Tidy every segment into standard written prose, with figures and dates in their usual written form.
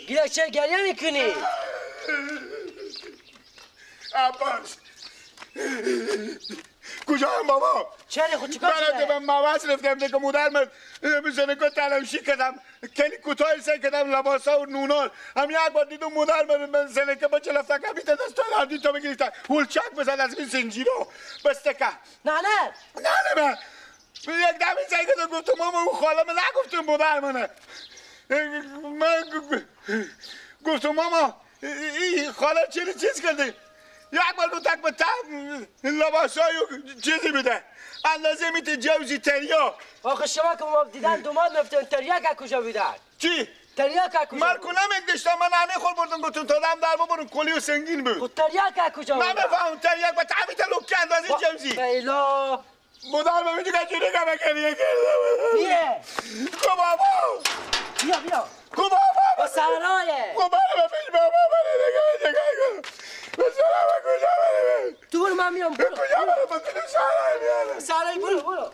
گیرک چه گریه میکنی؟ عباس کجا هم بابا؟ چرا خود چیکار شده؟ من موز رفتم دیگه مادرم بزنگاه تلاشی کردم کلی کوتاه سعی کردم لباسا و نونال هم یک بار دیدم مادرم من زنگاه با چلفته کمیت دست هردی تا بگیریستن هولچک بزن از این زنجیرو بستکه نه من یک دمی سعی کردم گفتم ماما اون خاله من نگفتم مادر منه من گفتم ماما این خاله چیز کرده یک بار گفتک به تم لباسای چیزی بده اندازه میته جوزی تریاک آخه شما که ما دیدن دوماد مفتن تریاک از کجا بیدن؟ چی؟ تریاک از کجا؟ مرکو نمیگدشتم من نانه خور بردم گفتم تا دم در ببرم کلی و سنگین بود خود تریاک از کجا بیدن؟ نمیفهم تریاک به تمیت لکه اندازه جوزی بیلا مدار بمیدی که چونه که بکنیه کردم نیه کو بابا بیا کو بابا با سرنایه کو بابا بفیش بابا بره نگه به سلام کجا بره تو برو من میام برو کجا بره با کنیم سرای میاره سرای برو بابا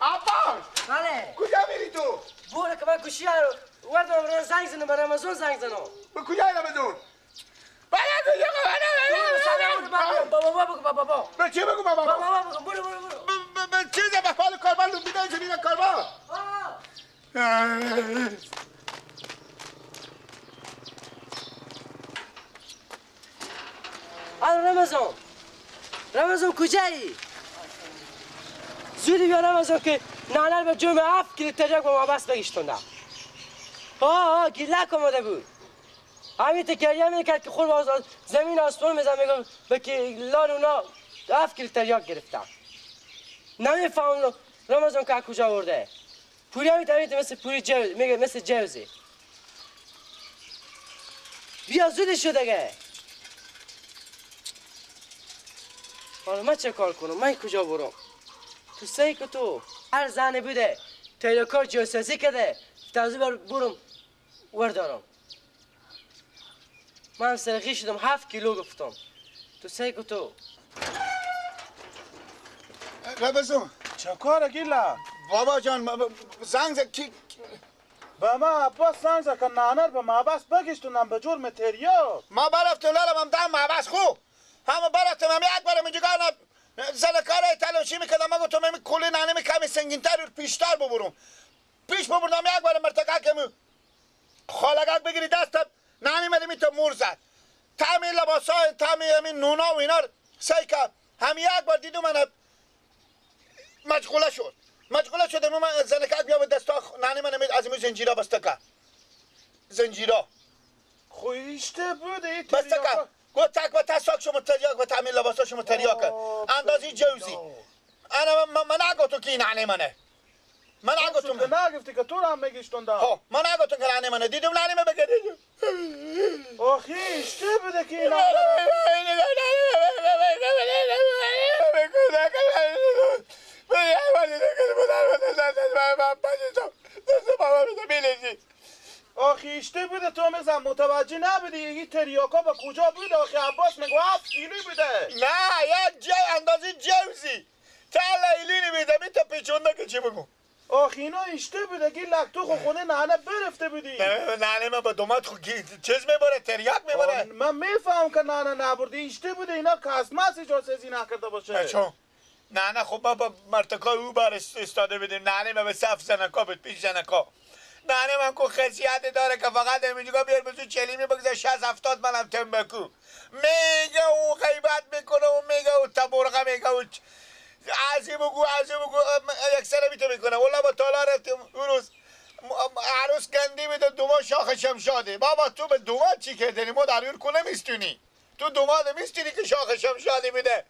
عباس بله کجا میری تو؟ برو که من گوشی رو وردم برای زنگ زنم برای رمضان زنگ زنم به کجا رمضان؟ بله کجا بابا به چی بگو بابا؟ بابا برو به چیزه به حال کاربان رو بیدن شدید کاربان رمضان کجایی؟ زودی بیا رمضان که نانر به جرم 7 کیلو تریاک با ما بس بگیشتونده گیلک آمده بود همین گریه میکرد که خور باز زمین آسمان میزن میگم به که لان اونا 7 کیلو تریاک گرفتم نمیفهم رمضان که کجا ورده پوری همیت مثل پوری جوز میگه مثل جوزی بیا زودی شو دیگه حالا من چه کار کنم من کجا برم تو سعی که تو هر زنی بوده تریاکار جاسازی کرده تازه برم وردارم من سرقی شدم 7 کیلو گفتم تو سعی که تو رمضان چه کاره گیلا؟ بابا جان زنگ زد کی به ما عباس زنگ زد که نانر به محبس بگشتونم به جرم تریاک ما برفتم لالم هم دم محبس خوب همه برفتم هم یک بارم اینجا زنکاره تلاشی میکردم ما گفتم همین کلی نانه کمی سنگینتر پیشتر ببرم پیش ببردم یک بارم مرتقه کمی خالگک بگیری دستم نانی مدی میتو مور زد تامی لباسای تامی همین نونا و اینا سعی کرد هم یک بار دیدم من مشغوله شدم من زنکک بیا به دستا نانی من از این زنجیرا بسته که زنجیرا خویشته بوده بسته که گفت تک و تساک شما تریاک و تامین لباسا شما تریاک اندازی جوزی انا من نگفتم که این نانی منه من نگفتم که نگفتی که تو رو هم بگشتونده ها من نگفتم که نانی منه دیدم نانی من بگه آخی اشته بوده که این آخی اشته بوده تو میزم متوجه نبودی یکی تریاکا با کجا بود آخی عباس میگو 7 کیلو بوده نه یک اندازه جوزی تا لیلی نمیده می تا پیچونده که چی بگم آخی اینا اشته بوده گیلک تو خونه نانه برفته بودی نانه من با دومت خود چیز میبره تریاک میبره من میفهم که نانه نبرده اشته بوده اینا کسمس اجازه نکرده باشه چون نه خب ما با مرتکای او بر استاده بدیم نانه من به صف زنکا بود پیش زنکا نانه من کو خصیت داره که فقط نمیجگاه بیار بزو چلیمی بگذار 60-70 منم تنبکو میگه اون غیبت میکنه و میگه اون تبرقه میگه اون عزی بگو یک سره میتو میکنه اولا با تالا رفتیم اون روز عروس گندی میده دوما شاخ شمشاده بابا تو به دوما چی کردنی ما در اون کنه میستونی تو دوماده میستونی که شاخ شمشاده میده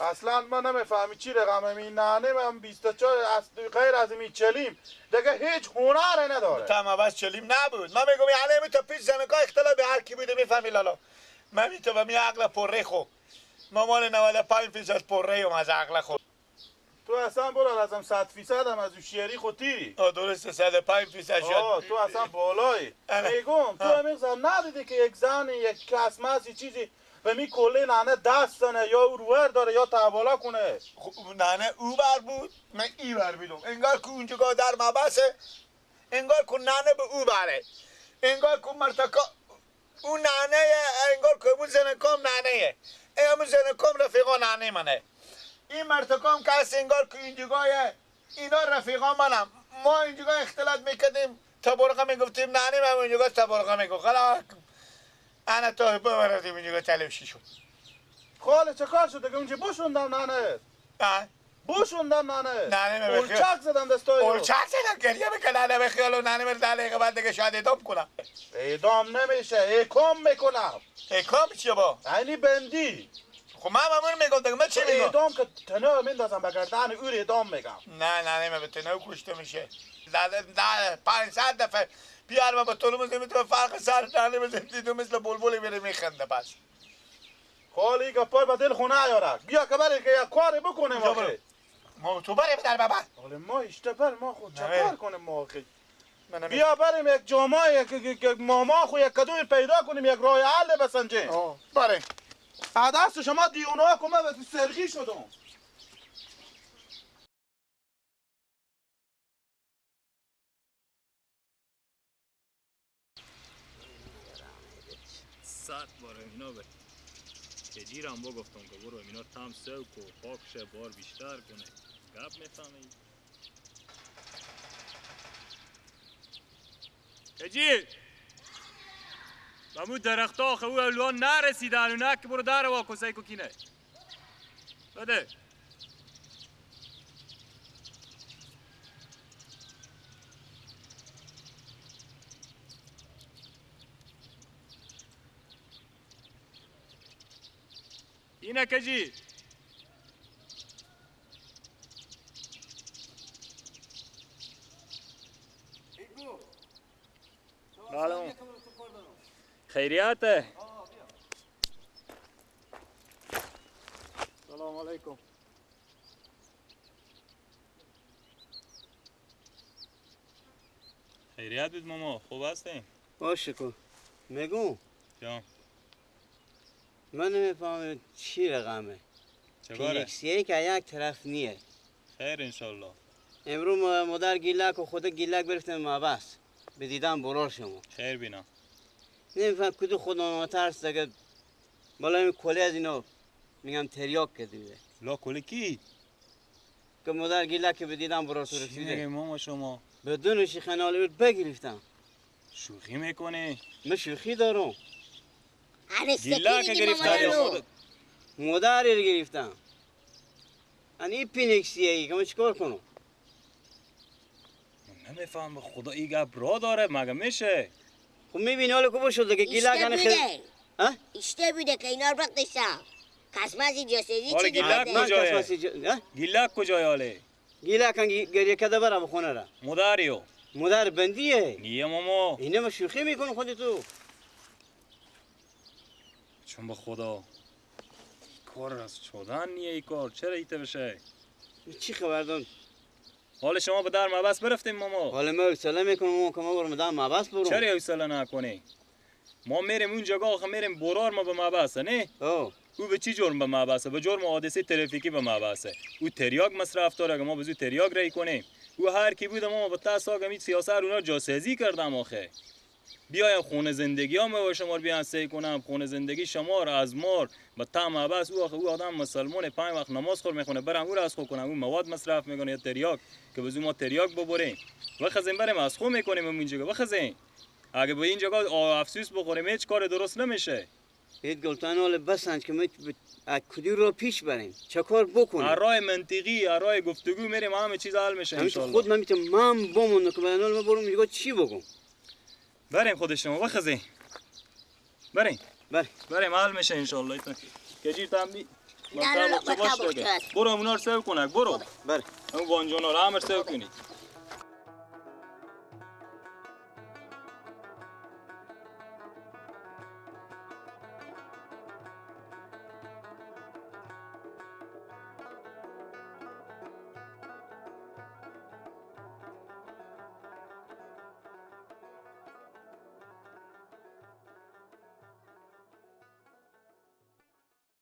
اصلا ما نمیفهمی چی رقم این نانه من 24 غیر از این چلیم دیگه هیچ هنر نداره تمام بس چلیم نبود من میگم یعنی می تا پیش زنکا اختلاف به هر کی بوده میفهمی لالا من میتونم می عقل پره خو مامان 95% پره ام از عقل خود تو اصلا برو ازم 100% هم از اون شیری خودی. درسته 105% شد. تو اصلا بالایی. میگم تو همیشه ندیدی که یک زن یک کسمسی چیزی به می کله نانه دستنه یا روور داره یا تحوالا کنه. نانه او بر بود من ای بر بیدم انگار که اونجا در مبسه انگار که نانه به او بره انگار که مرتکا اون نانه انگار که اون زنکام نانه همون زنکام رفیقا نانه منه این مرتکام که هست انگار که اینجا اینا رفیقا منم ما اینجا اختلاط میکردیم تبرقه میگفتیم نانه من اینجا تبرقه میگفت خلا انا تو ببردیم اینجا تلوشی شد خاله چه کار شده که اونجا بوشوندم نانه بوشوندم نانه اولچک زدم دستایی رو اولچک زدم گریه بکن نانه بخیال و نانه بر 10 دقیقه بعد دیگه شاید اعدام کنم اعدام نمیشه اکام میکنم اکام چیه با؟ اینی بندی خب من همون میگم دیگه من چی میگم؟ اعدام که تنه میندازم به گردن او اعدام میگم نه من به تنه کشته میشه 500 دفعه بیار من با طولموز نمیتونه فرق سر نانه بزن دیدو مثل بلبلی میره میخنده پس خالی که پای به دل خونه یارک بیا که برای که یک کاری بکنیم آخه ما تو بریم در بابا حالا ما اشتبر ما خود چه کار کنیم ما آخه بیا بریم یک جامعه یک ماما خو یک کدوی پیدا کنیم یک راه حل بسنجیم بریم دست شما دیونا کنم به سرخی شدم صد بار اینا به کجیرم بگفتم که برو اینا تام سوک و پاکشه بار بیشتر کنه گپ میفهمی کجیر بمو درخت آخه او اولوان نرسیدن و نه که برو در واکن سیکو کینه بده اینه کجی سلام خیریته سلام علیکم خیریت بود ماما خوب هستیم باشه کن میگو جان من نمیفهمم چی رقمه چه که کاره یک سیه که یک طرف نیه خیر انشالله امرو مادر گیلک و خود گیلک برفتم مبس به دیدن برار شما خیر بینا نمیفهم کدو خدا نترس دیگه بالا این کلی از اینا میگم تریاک که دیده لا کلی کی که مادر گیلک که به دیدن برار تو چی میگه رسیده ماما شما بدون شیخنالی رو بگرفتم شوخی میکنی من شوخی دارم گیلک گرفتاری مادری رو گرفتم این پینک سیه ای که من چیکار کنم من نمیفهم به خدا ای گپ را داره مگه میشه خب میبینی حالا که شده که گیلک İşte هنه bir de. ها؟ İşte bir de kaynar bak dışa. Kasmaz idiyorsa hiç Oğlum, gidemedi. gilak کجایه؟ ها؟ گیلک کجای حاله گیلک هنگی گریه کده برم خونه را مداریو مادر بندیه نیه ماما اینه ما شوخی میکنه خودی تو چون به خدا ای کار از شدن نیه ای کار چرا ایته بشه چی خبر دون حال شما به در مبس برفتیم ماما حالا ما حوصله میکنم که ما برم دام مبس برم چرا حوصله نکنی ما میریم اون جگاه آخه میریم برار ما به مبسه نه او او به چی جرم به مبسه به جرم حادثه ترافیکی به مبسه او تریاک مصرف داره که ما به زو تریاک رای کنیم او هر کی بود ما به تاسا که می سیاست اونا جاسازی کردم آخه بیایم خونه زندگی ها ما شما رو بیان سی کنم خونه زندگی شما رو از مار به تام بس او آخه او آدم مسلمان 5 وقت نماز خور میخونه برم او رو از خو کنم او مواد مصرف میکنه یا تریاک که بزو ما تریاک ببریم بخزیم بریم از خو میکنیم اینجا بخزیم اگه به این جگه افسوس بخوریم هیچ کار درست نمیشه هیچ گلتان حالا بسنج که ما کدی رو پیش بریم چه کار بکنیم راه منطقی راه گفتگو میریم همه چیز حل میشه ان همین خود نمیتونم من بمونم که بعد ما برم میگه چی بگم بریم خود شما بخزیم بریم بریم حل میشه ان شاء الله کجی تام بی نه، نه، نه، برو اونا رو سیو کنک برو بریم اون وانجونا رو همه سیو کنید